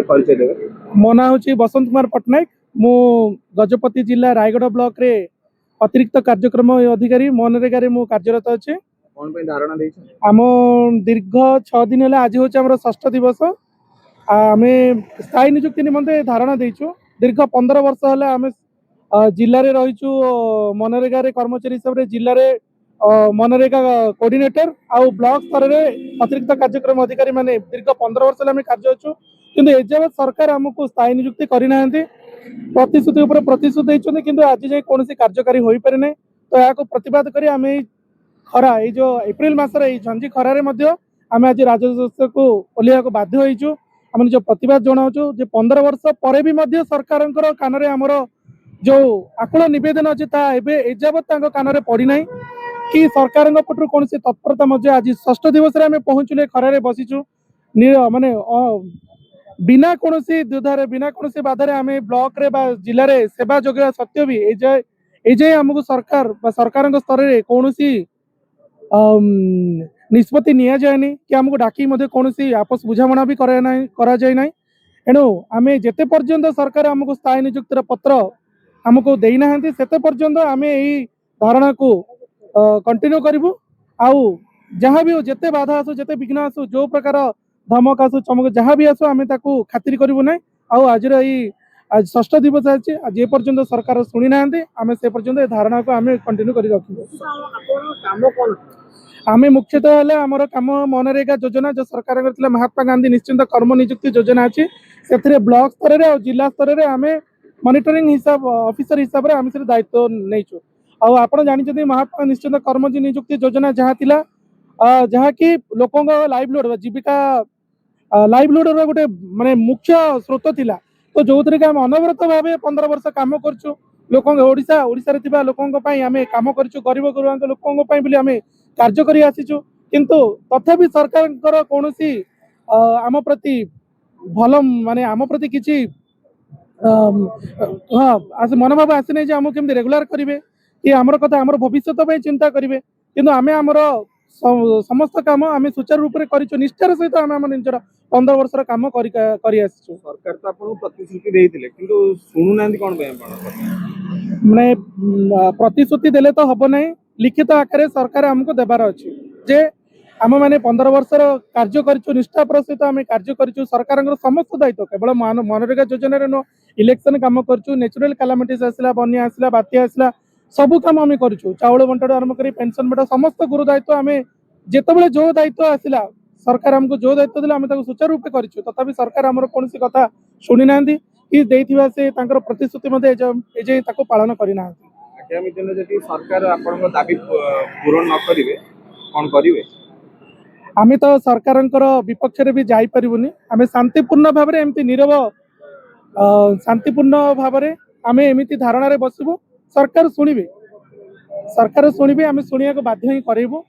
परिचय देबे। मो ना हूँ बसंत कुमार पट्टनायक। मु गजपति जिला रायगढ़ ब्लॉक रे अतिरिक्त कार्यक्रम अधिकारी मनरेगा रे मु कार्यरत अच्छे। कौन पे धारणा देछ? आम दीर्घ 6 दिन है आज हूँ आम षष्ठ दिवस। आम स्थायी निजुक्ति निमंते धारणा देचु। दीर्घ 15 वर्ष है आम जिले में रहीचु मनरेगा रे कर्मचारी हिसाब से जिले में मनरेगा कोऑर्डिनेटर आउ ब्लॉक स्तर में अतिरिक्त कार्यक्रम अधिकारी माने दीर्घ 15 वर्ष आम कार्य अच्छु किंतु एजावत सरकार आमको स्थायी निजुक्ति करना प्रतिश्रुति उपर प्रतिश्रुति देते कि आज जाए कौन कार्यकारी हो पारे ना। तो यहाँ प्रतिवाद कर आम खरा ये जो एप्रिल मसर झंझी खरारे आम आज राजस्व को ओह्लैया बाध्य होइचु। आम निज प्रतिवाद जनाऊँ 15 वर्ष पर भी सरकार कान आमर जो आकुल नवेदन अच्छे एजावत कान पड़ना कि सरकार पटर कौन तत्परता आज षष्ठ दिवस आम पहुँचले खरारे बसीचु माने बिना कौन द्विधारे बिना कौन बाधारे आम ब्लॉक रे बा जिले में सेवा जोगे सत्य भी एजाए आमको सरकार सरकार स्तर में कौन निष्पत्ति निया जाएनी कि आमको डाकी कौन आपस बुझामणा भी करा जाए ना। एणु आम जेते पर्यंत सरकार आमको स्थायी निजुक्तिर पत्र आमको देना सेते पर्यंत आम यही धारणा को कंटिन्यू करूँ। आउ जहाँ भी हो जेते बाधा आसू जेते विघ्न आसू जो प्रकार धमक आसू चमक जहाँ भी आसू आम खातिर करूँ ना। आज आज षष्ठ दिवस आज जे पर्यंत सरकार शुणी ना आम से पर्यंत धारणा को आम कंटिन्यू कर रखू। आम मुख्यतः है आमर कम मनरेगा योजना जो सरकार महात्मा गांधी निश्चिंत कर्म निजुक्ति योजना अच्छी से ब्लॉक स्तर में और जिला स्तर में आम मॉनिटरिंग हिसाब ऑफिसर हिसाब से आम से दायित्व नहीं। आप जानते महात्मा निश्चिंत कर्म निजुक्ति योजना जहाँ थिला जहाँ कि लोक लाइवलीहुड जीविका लाइवलीहुड गोटे माने मुख्य स्रोत थिला। तो जो थे कि आम अनवरत भाव 15 वर्ष कम करूँ लोक ओडिशा लोकों आम कम करूँ गरीब गुरुआंक लोकों आम कार्य कर आसीचु किंतु तथापि सरकार कौन आम प्रति भल माने आम प्रति किसी हाँ मनोभाव आसी नहीं आम केमती रेगुलार करेंगे कि आमर कथा आमर भविष्य चिंता करेंगे किंतु आम आमर समस्त काम आम सुचारू रूप से कर निष्ठार सहित आम आम निजर 15 वर्ष काम कर सरकार तो आपको प्रतिश्रुति देइतिले किंतु सुनुना कौन माने प्रतिश्रुति देले तो हम ना लिखित आकार सरकार आमको देवार अच्छे जे आम मैंने 15 वर्ष कार्य कर निष्ठापर सहित आम कार्य कर सरकार समस्त दायित्व केवल मनरेगा योजन नो इलेक्शन कम करूँ नेचुरल कैलामिटीज आसला बन्या आसला बात्या आसला सबू कम आम करूँ चाउल बंटन आरंभ कर पेंशन बंटा समस्त गुरु दायित्व आम जिते जो दायित्व आसला सरकार आमको जो दायित्व देला आम सुचारू रूप करूँ तथापि सरकार आमर कौन कथा शुणी ना कि से प्रतिश्रुति पालन करना। आगामी दिन जदि सरकार आपन दाबी पूरण न करिवे कोन करिवे? आम तो सरकार विपक्ष रे भी जाई परिबुनी आम शांतिपूर्ण भाव में एमती नीरव शांतिपूर्ण भाव में आम एमती धारणा रे बसबू सरकार शुणिबे आम शुणिया को बाध्य ही करेबू।